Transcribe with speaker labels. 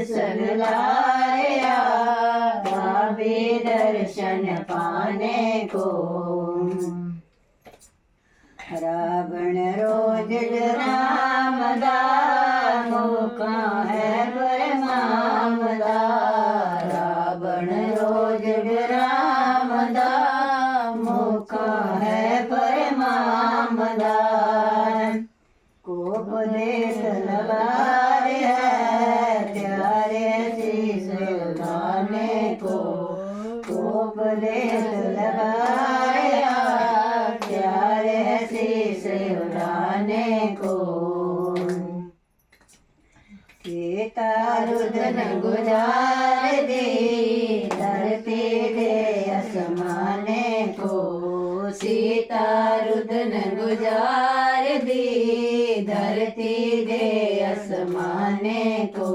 Speaker 1: दर्शन लाया, भाभी दर्शन पाने को। रावण रोज रामदा, मौका है परमामदा। रावण रोज रामदा, मौका है परमामदा। कोप देश तलवार है, प्यारे शीश उठाने को। कोप देश तलवार है, प्यारे शीश उठाने को। सीता रुदन गुजार दी, धरती दे आसमाने को। सीता रुदन गुजार दी, धरती दे आसमाने को।